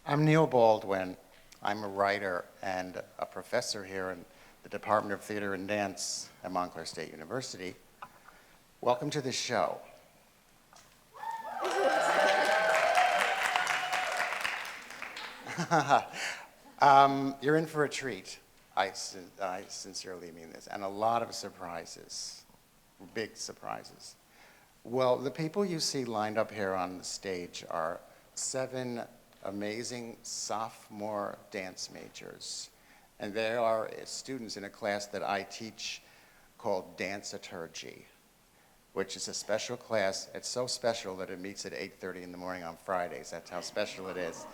I'm Neil Baldwin. I'm a writer and a professor here in the Department of Theater and Dance at Montclair State University. Welcome to the show. You're in for a treat. I sincerely mean this, and a lot of surprises, big surprises. Well, the people you see lined up here on the stage are 7 amazing sophomore dance majors. And they are students in a class that I teach called DanceWorks, which is a special class. It's so special that it meets at 8:30 in the morning on Fridays. That's how special it is.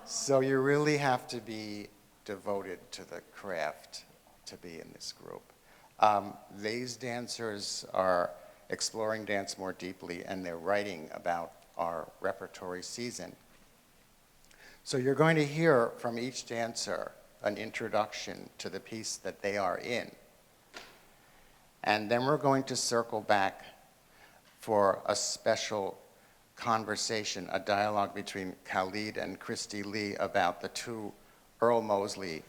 So you really have to be devoted to the craft to be in this group. These dancers are exploring dance more deeply, and they're writing about our repertory season. So you're going to hear from each dancer an introduction to the piece that they are in. And then we're going to circle back for a special conversation, a dialogue between Khalid and Christy Lee about the 2 Earl Mosley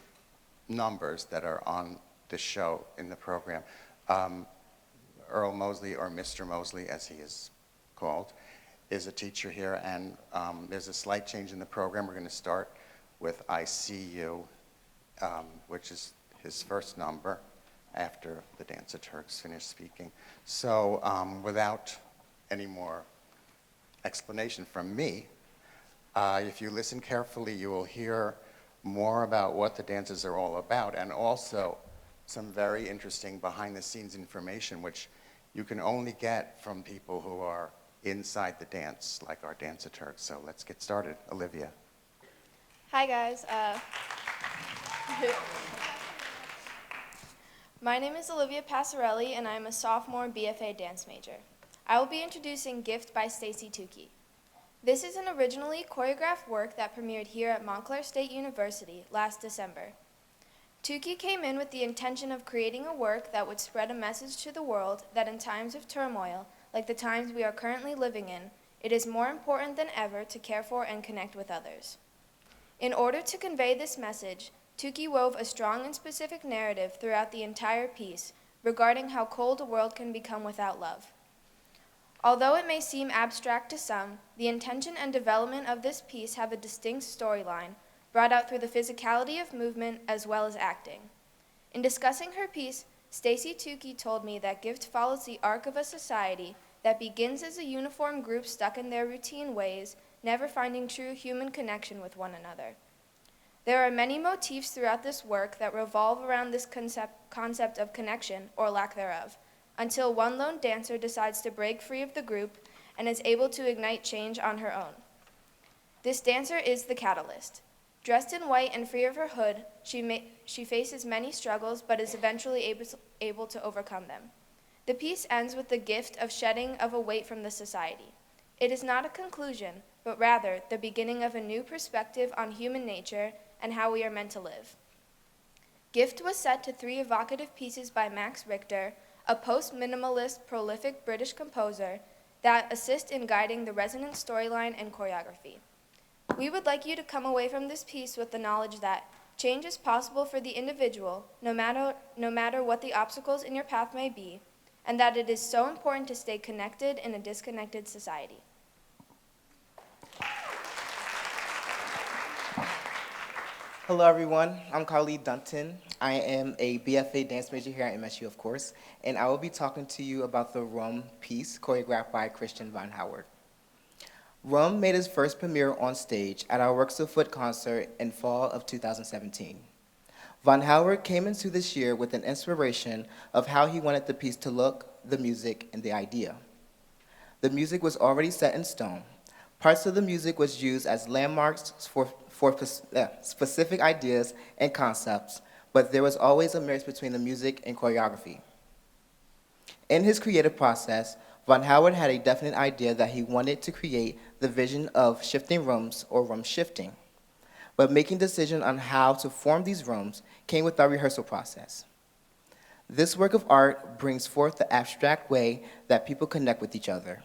numbers that are on the show in the program. Earl Mosley, or Mr. Mosley as he is called, is a teacher here, and there's a slight change in the program. We're going to start with I See You, which is his first number after the Dancer Turks finish speaking. So without any more explanation from me, if you listen carefully, you will hear more about what the dances are all about, and also some very interesting behind-the-scenes information, which you can only get from people who are inside the dance, like our Dancer Turks. So let's get started. Olivia. Hi, guys. My name is Olivia Passarelli, and I'm a sophomore BFA dance major. I will be introducing Gift by Stacy Tukey. This is an originally choreographed work that premiered here at Montclair State University last December. Tukey came in with the intention of creating a work that would spread a message to the world that in times of turmoil, like the times we are currently living in, it is more important than ever to care for and connect with others. In order to convey this message, Tukey wove a strong and specific narrative throughout the entire piece regarding how cold a world can become without love. Although it may seem abstract to some, the intention and development of this piece have a distinct storyline, brought out through the physicality of movement as well as acting. In discussing her piece, Stacy Tukey told me that Gift follows the arc of a society that begins as a uniform group stuck in their routine ways, never finding true human connection with one another. There are many motifs throughout this work that revolve around this concept of connection, or lack thereof, until one lone dancer decides to break free of the group and is able to ignite change on her own. This dancer is the catalyst. Dressed in white and free of her hood, she faces many struggles but is eventually able to overcome them. The piece ends with the gift of shedding of a weight from the society. It is not a conclusion, but rather the beginning of a new perspective on human nature and how we are meant to live. Gift was set to 3 evocative pieces by Max Richter, a post-minimalist, prolific British composer that assist in guiding the resonant storyline and choreography. We would like you to come away from this piece with the knowledge that change is possible for the individual, no matter what the obstacles in your path may be, and that it is so important to stay connected in a disconnected society. Hello everyone, I'm Khalid Dunton. I am a BFA dance major here at MSU, of course, and I will be talking to you about the Rum piece choreographed by Christian Von Howard. Rum made his first premiere on stage at our Works of Foot concert in fall of 2017. Von Howard came into this year with an inspiration of how he wanted the piece to look, the music, and the idea. The music was already set in stone. Parts of the music was used as landmarks for specific ideas and concepts, but there was always a marriage between the music and choreography. In his creative process, Von Howard had a definite idea that he wanted to create the vision of shifting rooms, or room shifting. But making decisions on how to form these rooms came with our rehearsal process. This work of art brings forth the abstract way that people connect with each other.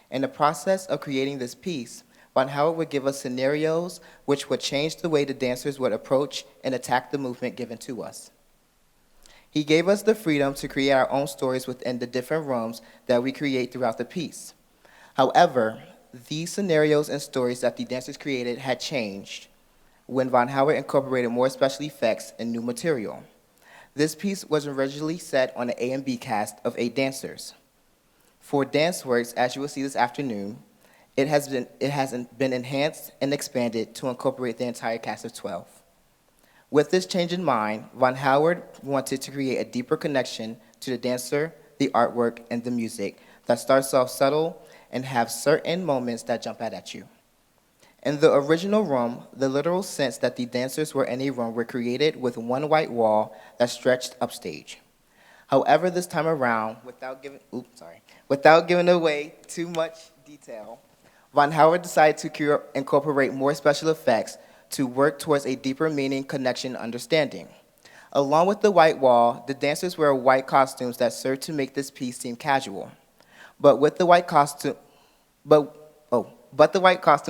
In the process of creating this piece, Von Howard would give us scenarios which would change the way the dancers would approach and attack the movement given to us. He gave us the freedom to create our own stories within the different rooms that we create throughout the piece. However, these scenarios and stories that the dancers created had changed when Von Howard incorporated more special effects and new material. This piece was originally set on an A and B cast of 8 dancers. For DanceWorks, as you will see this afternoon, it has been enhanced and expanded to incorporate the entire cast of 12. With this change in mind, Von Howard wanted to create a deeper connection to the dancer, the artwork, and the music that starts off subtle and have certain moments that jump out at you. In the original room, the literal sense that the dancers were in a room were created with one white wall that stretched upstage. However, this time around, without giving away too much detail, Von Howard decided to incorporate more special effects to work towards a deeper meaning, connection, understanding. Along with the white wall, the dancers wear white costumes that serve to make this piece seem casual. But the white costumes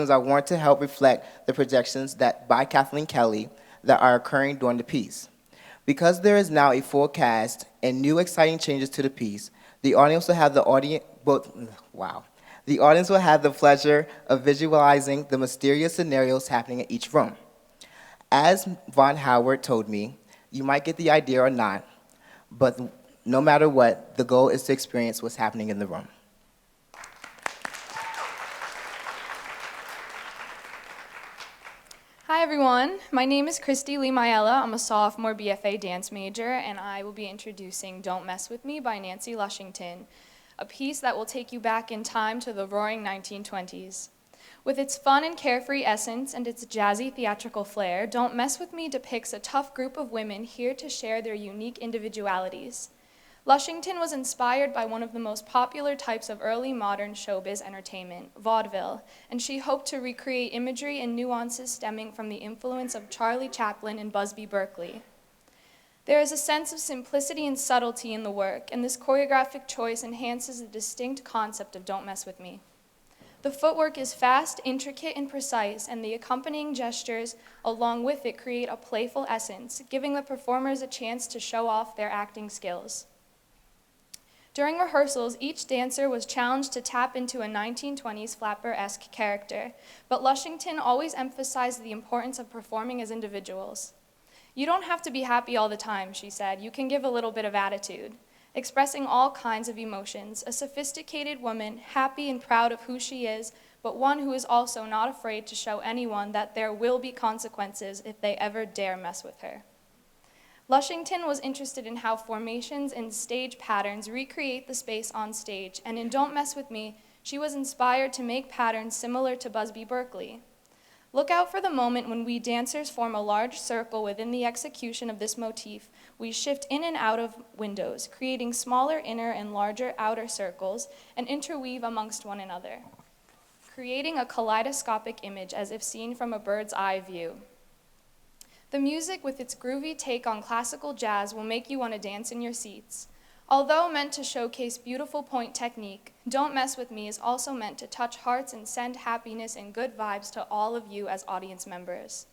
are worn to help reflect the projections by Kathleen Kelly that are occurring during the piece. Because there is now a full cast and new exciting changes to the piece, the audience will have the pleasure of visualizing the mysterious scenarios happening in each room. As Von Howard told me, you might get the idea or not, but no matter what, the goal is to experience what's happening in the room. Hi everyone, my name is Christy Lee Mayella. I'm a sophomore BFA dance major, and I will be introducing Don't Mess With Me by Nancy Lushington, a piece that will take you back in time to the roaring 1920s. With its fun and carefree essence and its jazzy theatrical flair, Don't Mess With Me depicts a tough group of women here to share their unique individualities. Lushington was inspired by one of the most popular types of early modern showbiz entertainment, vaudeville, and she hoped to recreate imagery and nuances stemming from the influence of Charlie Chaplin and Busby Berkeley. There is a sense of simplicity and subtlety in the work, and this choreographic choice enhances the distinct concept of Don't Mess With Me. The footwork is fast, intricate, and precise, and the accompanying gestures along with it create a playful essence, giving the performers a chance to show off their acting skills. During rehearsals, each dancer was challenged to tap into a 1920s flapper-esque character, but Lushington always emphasized the importance of performing as individuals. "You don't have to be happy all the time," she said. "You can give a little bit of attitude." Expressing all kinds of emotions, a sophisticated woman, happy and proud of who she is, but one who is also not afraid to show anyone that there will be consequences if they ever dare mess with her. Lushington was interested in how formations and stage patterns recreate the space on stage, and in Don't Mess With Me, she was inspired to make patterns similar to Busby Berkeley. Look out for the moment when we dancers form a large circle within the execution of this motif. We shift in and out of windows, creating smaller inner and larger outer circles, and interweave amongst one another, creating a kaleidoscopic image as if seen from a bird's eye view. The music, with its groovy take on classical jazz, will make you want to dance in your seats. Although meant to showcase beautiful point technique, Don't Mess With Me is also meant to touch hearts and send happiness and good vibes to all of you as audience members.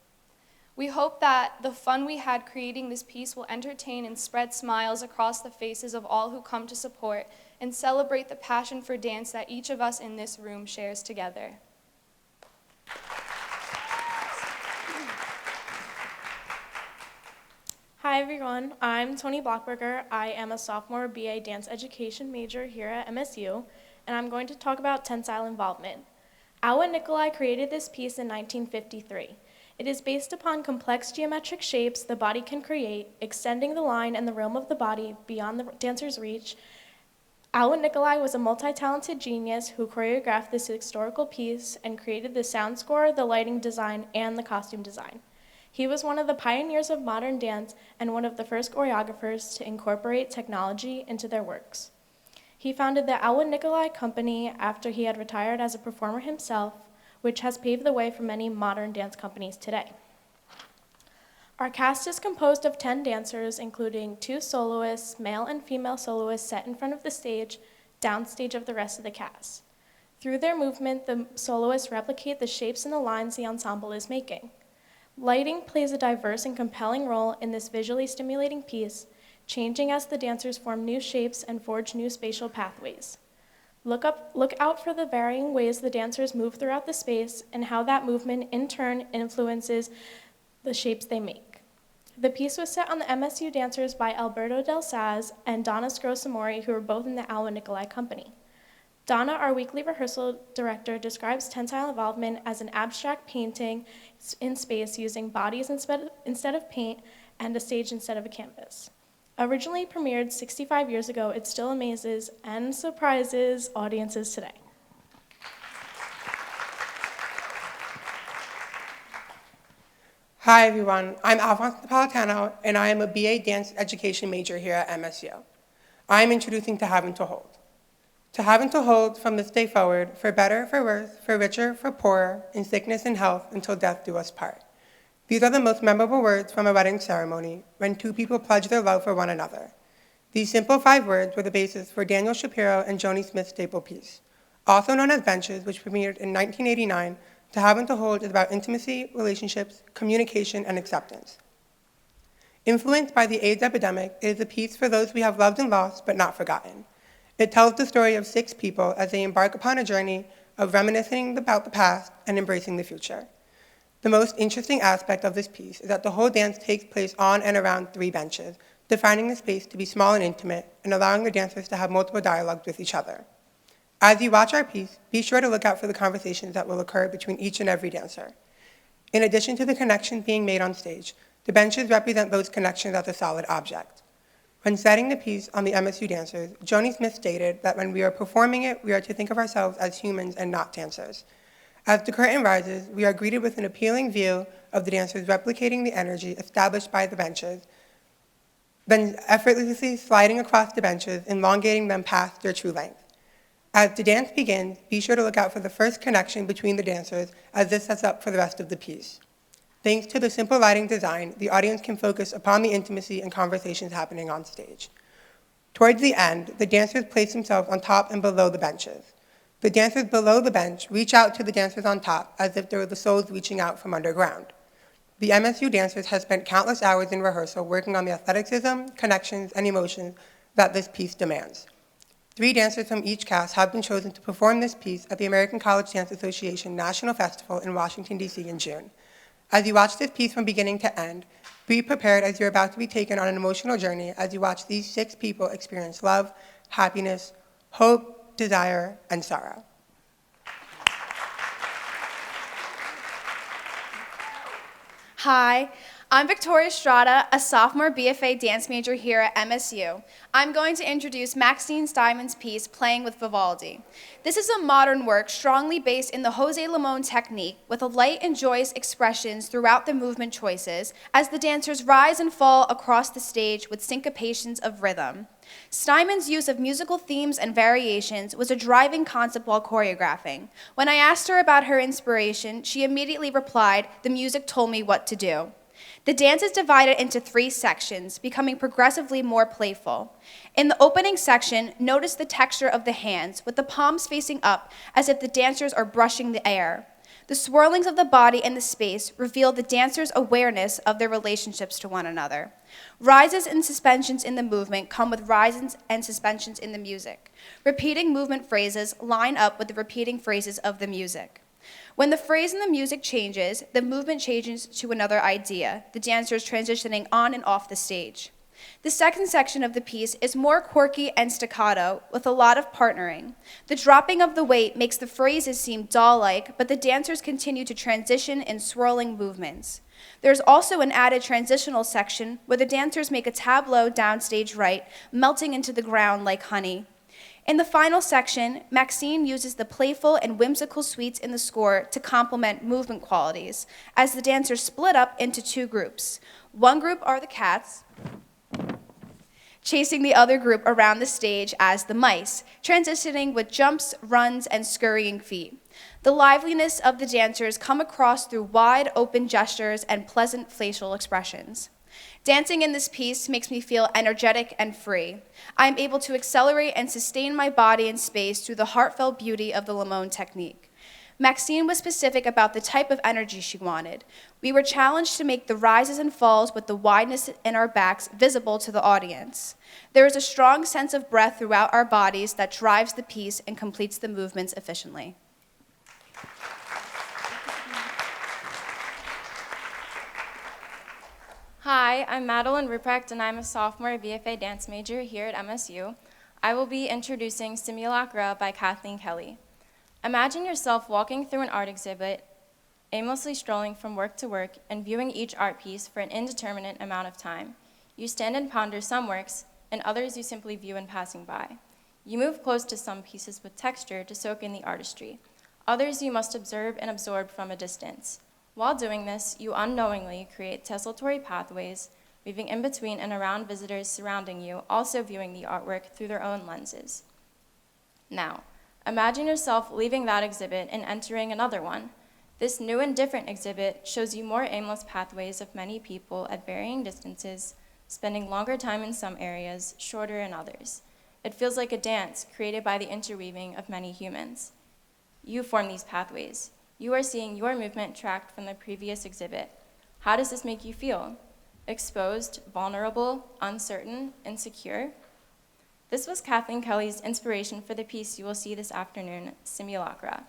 We hope that the fun we had creating this piece will entertain and spread smiles across the faces of all who come to support and celebrate the passion for dance that each of us in this room shares together. Hi everyone, I'm Tony Blockberger. I am a sophomore BA Dance Education major here at MSU, and I'm going to talk about tensile involvement. Alwa Nikolai created this piece in 1953. It is based upon complex geometric shapes the body can create, extending the line and the realm of the body beyond the dancer's reach. Alwa Nikolai was a multi-talented genius who choreographed this historical piece and created the sound score, the lighting design, and the costume design. He was one of the pioneers of modern dance and one of the first choreographers to incorporate technology into their works. He founded the Alwa Nikolai Company after he had retired as a performer himself, which has paved the way for many modern dance companies today. Our cast is composed of 10 dancers, including 2 soloists, male and female soloists set in front of the stage, downstage of the rest of the cast. Through their movement, the soloists replicate the shapes and the lines the ensemble is making. Lighting plays a diverse and compelling role in this visually stimulating piece, changing as the dancers form new shapes and forge new spatial pathways. Look out for the varying ways the dancers move throughout the space and how that movement in turn influences the shapes they make. The piece was set on the MSU dancers by Alberto Del Saz and Donna Scrosamori, who were both in the Alwyn Nicolai Company. Donna, our weekly rehearsal director, describes tensile involvement as an abstract painting in space using bodies instead of paint and a stage instead of a canvas. Originally premiered 65 years ago, it still amazes and surprises audiences today. Hi everyone, I'm Alphonse Napolitano and I am a BA Dance Education major here at MSU. I am introducing To Have and To Hold. To have and to hold from this day forward, for better, for worse, for richer, for poorer, in sickness and health, until death do us part. These are the most memorable words from a wedding ceremony, when two people pledge their love for one another. These simple 5 words were the basis for Daniel Shapiro and Joni Smith's staple piece. Also known as Benches, which premiered in 1989, To Have and To Hold is about intimacy, relationships, communication, and acceptance. Influenced by the AIDS epidemic, it is a piece for those we have loved and lost, but not forgotten. It tells the story of 6 people as they embark upon a journey of reminiscing about the past and embracing the future. The most interesting aspect of this piece is that the whole dance takes place on and around 3 benches, defining the space to be small and intimate and allowing the dancers to have multiple dialogues with each other. As you watch our piece, be sure to look out for the conversations that will occur between each and every dancer. In addition to the connections being made on stage, the benches represent those connections as a solid object. When setting the piece on the MSU dancers, Joni Smith stated that when we are performing it, we are to think of ourselves as humans and not dancers. As the curtain rises, we are greeted with an appealing view of the dancers replicating the energy established by the benches, then effortlessly sliding across the benches, elongating them past their true length. As the dance begins, be sure to look out for the first connection between the dancers, as this sets up for the rest of the piece. Thanks to the simple lighting design, the audience can focus upon the intimacy and conversations happening on stage. Towards the end, the dancers place themselves on top and below the benches. The dancers below the bench reach out to the dancers on top as if they were the souls reaching out from underground. The MSU dancers have spent countless hours in rehearsal working on the athleticism, connections, and emotions that this piece demands. 3 dancers from each cast have been chosen to perform this piece at the American College Dance Association National Festival in Washington, D.C. in June. As you watch this piece from beginning to end, be prepared as you're about to be taken on an emotional journey as you watch these 6 people experience love, happiness, hope, desire, and sorrow. Hi, I'm Victoria Strada, a sophomore BFA dance major here at MSU. I'm going to introduce Maxine Steinman's piece, Playing with Vivaldi. This is a modern work strongly based in the Jose Limon technique with a light and joyous expressions throughout the movement choices as the dancers rise and fall across the stage with syncopations of rhythm. Steinman's use of musical themes and variations was a driving concept while choreographing. When I asked her about her inspiration, she immediately replied, "The music told me what to do." The dance is divided into 3 sections, becoming progressively more playful. In the opening section, notice the texture of the hands, with the palms facing up as if the dancers are brushing the air. The swirlings of the body and the space reveal the dancers' awareness of their relationships to one another. Rises and suspensions in the movement come with rises and suspensions in the music. Repeating movement phrases line up with the repeating phrases of the music. When the phrase in the music changes, the movement changes to another idea, the dancers transitioning on and off the stage. The second section of the piece is more quirky and staccato, with a lot of partnering. The dropping of the weight makes the phrases seem doll-like, but the dancers continue to transition in swirling movements. There's also an added transitional section where the dancers make a tableau downstage right, melting into the ground like honey. In the final section, Maxine uses the playful and whimsical suites in the score to complement movement qualities, as the dancers split up into 2 groups. One group are the cats, chasing the other group around the stage as the mice, transitioning with jumps, runs, and scurrying feet. The liveliness of the dancers come across through wide, open gestures and pleasant facial expressions. Dancing in this piece makes me feel energetic and free. I am able to accelerate and sustain my body in space through the heartfelt beauty of the Limon technique. Maxine was specific about the type of energy she wanted. We were challenged to make the rises and falls with the wideness in our backs visible to the audience. There is a strong sense of breath throughout our bodies that drives the piece and completes the movements efficiently. Hi, I'm Madeline Ruprecht, and I'm a sophomore BFA dance major here at MSU. I will be introducing Simulacra by Kathleen Kelly. Imagine yourself walking through an art exhibit, aimlessly strolling from work to work, and viewing each art piece for an indeterminate amount of time. You stand and ponder some works, and others you simply view in passing by. You move close to some pieces with texture to soak in the artistry. Others you must observe and absorb from a distance. While doing this, you unknowingly create tessellatory pathways, moving in between and around visitors surrounding you, also viewing the artwork through their own lenses. Now, imagine yourself leaving that exhibit and entering another one. This new and different exhibit shows you more aimless pathways of many people at varying distances, spending longer time in some areas, shorter in others. It feels like a dance created by the interweaving of many humans. You form these pathways. You are seeing your movement tracked from the previous exhibit. How does this make you feel? Exposed, vulnerable, uncertain, insecure? This was Kathleen Kelly's inspiration for the piece you will see this afternoon, Simulacra.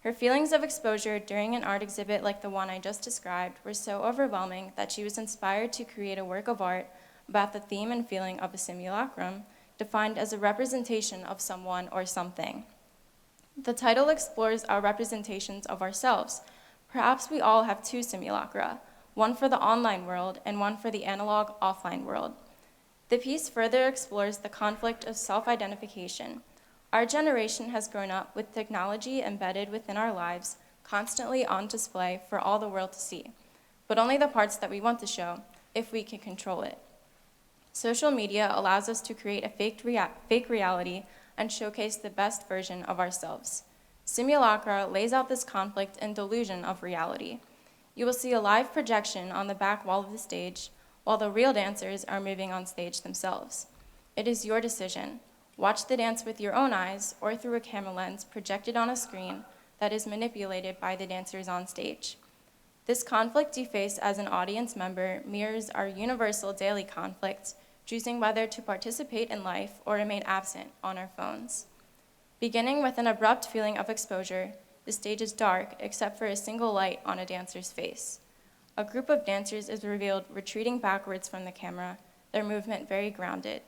Her feelings of exposure during an art exhibit like the one I just described were so overwhelming that she was inspired to create a work of art about the theme and feeling of a simulacrum, defined as a representation of someone or something. The title explores our representations of ourselves. Perhaps we all have two simulacra, one for the online world and one for the analog offline world. The piece further explores the conflict of self-identification. Our generation has grown up with technology embedded within our lives, constantly on display for all the world to see, but only the parts that we want to show, if we can control it. Social media allows us to create a fake reality and showcase the best version of ourselves. Simulacra lays out this conflict and delusion of reality. You will see a live projection on the back wall of the stage, while the real dancers are moving on stage themselves. It is your decision. Watch the dance with your own eyes or through a camera lens projected on a screen that is manipulated by the dancers on stage. This conflict you face as an audience member mirrors our universal daily conflict, choosing whether to participate in life or remain absent on our phones. Beginning with an abrupt feeling of exposure, the stage is dark except for a single light on a dancer's face. A group of dancers is revealed retreating backwards from the camera, their movement very grounded.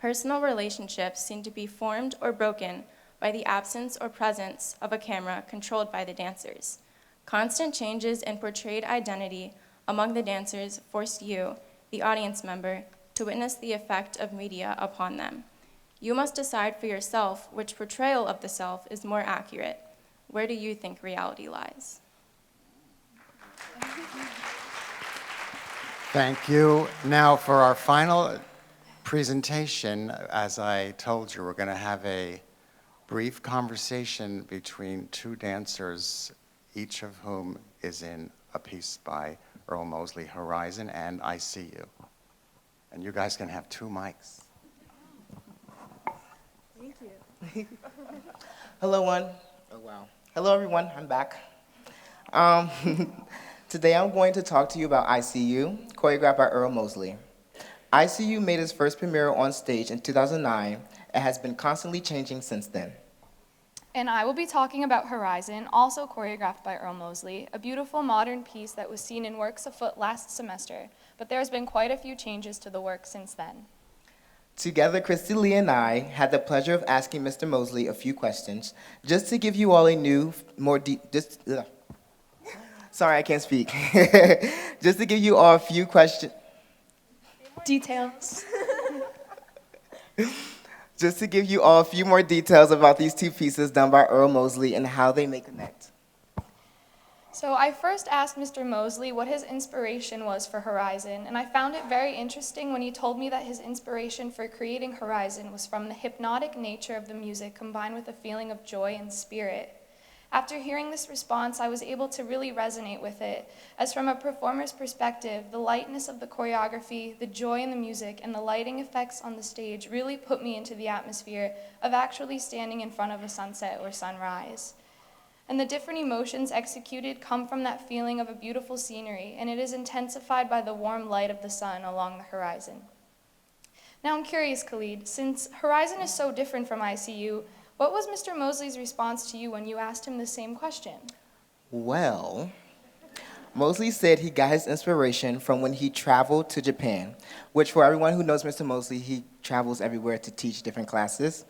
Personal relationships seem to be formed or broken by the absence or presence of a camera controlled by the dancers. Constant changes in portrayed identity among the dancers force you, the audience member, to witness the effect of media upon them. You must decide for yourself which portrayal of the self is more accurate. Where do you think reality lies? Thank you. Now for our final presentation, as I told you, we're going to have a brief conversation between two dancers, each of whom is in a piece by Earl Mosley, Horizon and I See You. And you guys can have two mics. Thank you. Hello, one. Oh, wow. Hello, everyone. I'm back. Today I'm going to talk to you about I See You, choreographed by Earl Mosley. I See You made its first premiere on stage in 2009 and has been constantly changing since then. And I will be talking about Horizon, also choreographed by Earl Mosley, a beautiful modern piece that was seen in Works Afoot last semester, but there has been quite a few changes to the work since then. Together, Christy Lee and I had the pleasure of asking Mr. Mosley a few questions, just to give you all a new, sorry, I can't speak. Just to give you all a few questions. Details. Just to give you all a few more details about these two pieces done by Earl Mosley and how they may connect. So I first asked Mr. Mosley what his inspiration was for Horizon, and I found it very interesting when he told me that his inspiration for creating Horizon was from the hypnotic nature of the music combined with a feeling of joy and spirit. After hearing this response, I was able to really resonate with it, as from a performer's perspective, the lightness of the choreography, the joy in the music, and the lighting effects on the stage really put me into the atmosphere of actually standing in front of a sunset or sunrise. And the different emotions executed come from that feeling of a beautiful scenery, and it is intensified by the warm light of the sun along the horizon. Now I'm curious, Khalid, since Horizon is so different from ICU, what was Mr. Mosley's response to you when you asked him the same question? Well, Mosley said he got his inspiration from when he traveled to Japan, which for everyone who knows Mr. Mosley, he travels everywhere to teach different classes.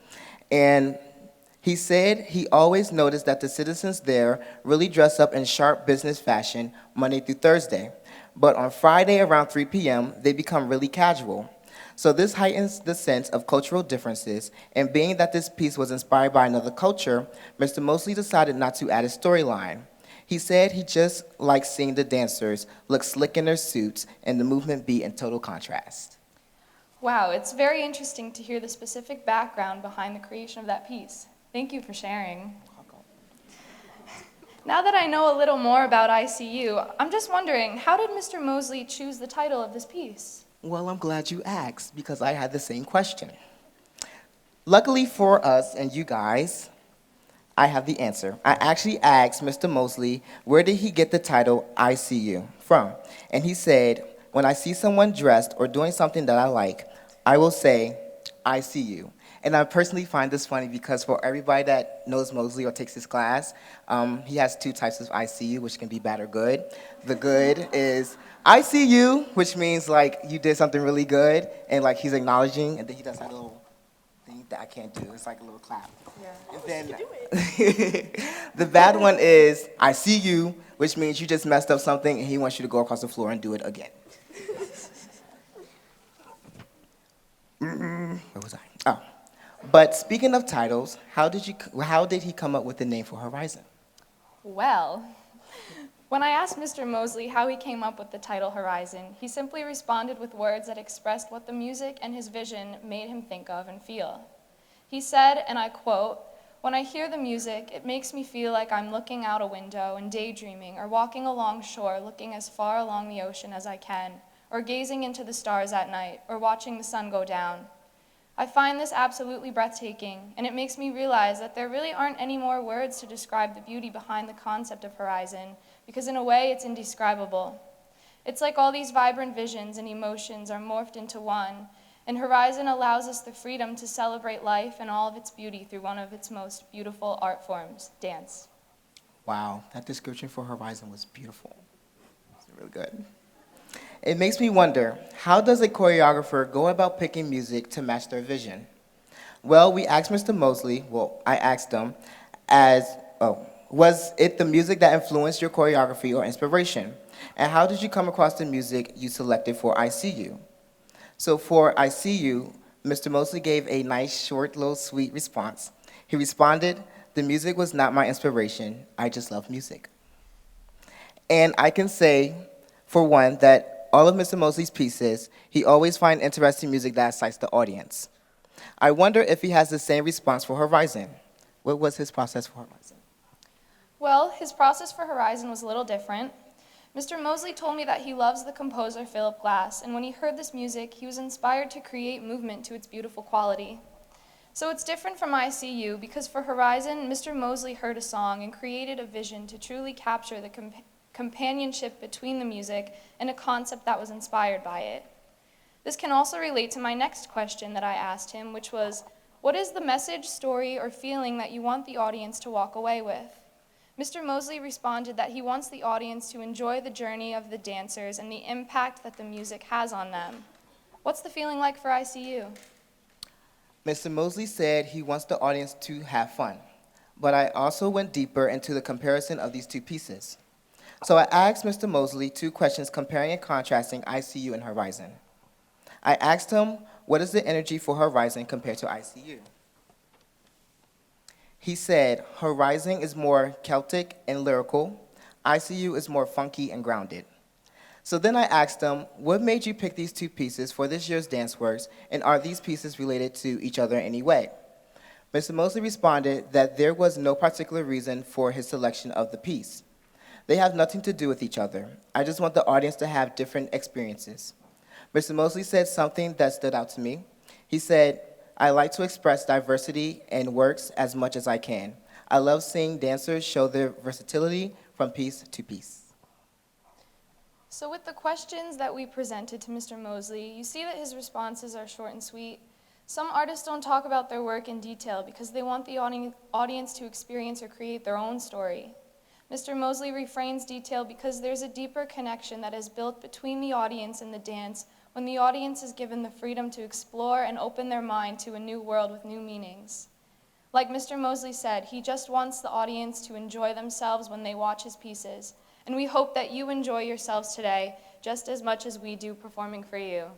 And he said he always noticed that the citizens there really dress up in sharp business fashion Monday through Thursday. But on Friday around 3 p.m., they become really casual. So this heightens the sense of cultural differences, and being that this piece was inspired by another culture, Mr. Mosley decided not to add a storyline. He said he just liked seeing the dancers look slick in their suits and the movement be in total contrast. Wow, it's very interesting to hear the specific background behind the creation of that piece. Thank you for sharing. Now that I know a little more about ICU, I'm just wondering, how did Mr. Mosley choose the title of this piece? Well, I'm glad you asked, because I had the same question. Luckily for us and you guys, I have the answer. I actually asked Mr. Mosley, where did he get the title ICU from? And he said, when I see someone dressed or doing something that I like, I will say, I see you. And I personally find this funny because for everybody that knows Mosley or takes his class, he has two types of ICU, which can be bad or good. The good is, I see you, which means like you did something really good, and like he's acknowledging, and then he does that little thing that I can't do. It's like a little clap. Yeah. And then the bad one is, I see you, which means you just messed up something, and he wants you to go across the floor and do it again. Where was I? Oh. But speaking of titles, how did he come up with the name for Horizon? Well, when I asked Mr. Mosley how he came up with the title Horizon, he simply responded with words that expressed what the music and his vision made him think of and feel. He said, and I quote, "When I hear the music, it makes me feel like I'm looking out a window and daydreaming, or walking along shore looking as far along the ocean as I can, or gazing into the stars at night, or watching the sun go down. I find this absolutely breathtaking, and it makes me realize that there really aren't any more words to describe the beauty behind the concept of horizon, because in a way it's indescribable. It's like all these vibrant visions and emotions are morphed into one, and Horizon allows us the freedom to celebrate life and all of its beauty through one of its most beautiful art forms, dance." Wow, that description for Horizon was beautiful. It's really good. It makes me wonder, how does a choreographer go about picking music to match their vision? Well, we asked Mr. Mosley, I asked him, was it the music that influenced your choreography or inspiration? And how did you come across the music you selected for I See You? So for I See You, Mr. Mosley gave a nice, short, little sweet response. He responded, "The music was not my inspiration, I just love music." And I can say, for one, that all of Mr. Mosley's pieces, he always finds interesting music that excites the audience. I wonder if he has the same response for Horizon. What was his process for Horizon? Well, his process for Horizon was a little different. Mr. Mosley told me that he loves the composer Philip Glass, and when he heard this music, he was inspired to create movement to its beautiful quality. So it's different from ICU because for Horizon, Mr. Mosley heard a song and created a vision to truly capture the companionship between the music and a concept that was inspired by it. This can also relate to my next question that I asked him, which was, what is the message, story, or feeling that you want the audience to walk away with? Mr. Mosley responded that he wants the audience to enjoy the journey of the dancers and the impact that the music has on them. What's the feeling like for ICU? Mr. Mosley said he wants the audience to have fun, but I also went deeper into the comparison of these two pieces. So I asked Mr. Mosley two questions comparing and contrasting ICU and Horizon. I asked him, what is the energy for Horizon compared to ICU? He said, Horizon is more Celtic and lyrical, ICU is more funky and grounded. So then I asked him, what made you pick these two pieces for this year's DanceWorks, and are these pieces related to each other in any way? Mr. Mosley responded that there was no particular reason for his selection of the piece. They have nothing to do with each other. I just want the audience to have different experiences. Mr. Mosley said something that stood out to me. He said, "I like to express diversity in works as much as I can. I love seeing dancers show their versatility from piece to piece." So with the questions that we presented to Mr. Mosley, you see that his responses are short and sweet. Some artists don't talk about their work in detail because they want the audience to experience or create their own story. Mr. Mosley refrains detail because there's a deeper connection that is built between the audience and the dance when the audience is given the freedom to explore and open their mind to a new world with new meanings. Like Mr. Mosley said, he just wants the audience to enjoy themselves when they watch his pieces, and we hope that you enjoy yourselves today just as much as we do performing for you.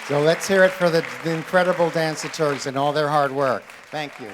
So let's hear it for the incredible dancers and all their hard work. Thank you.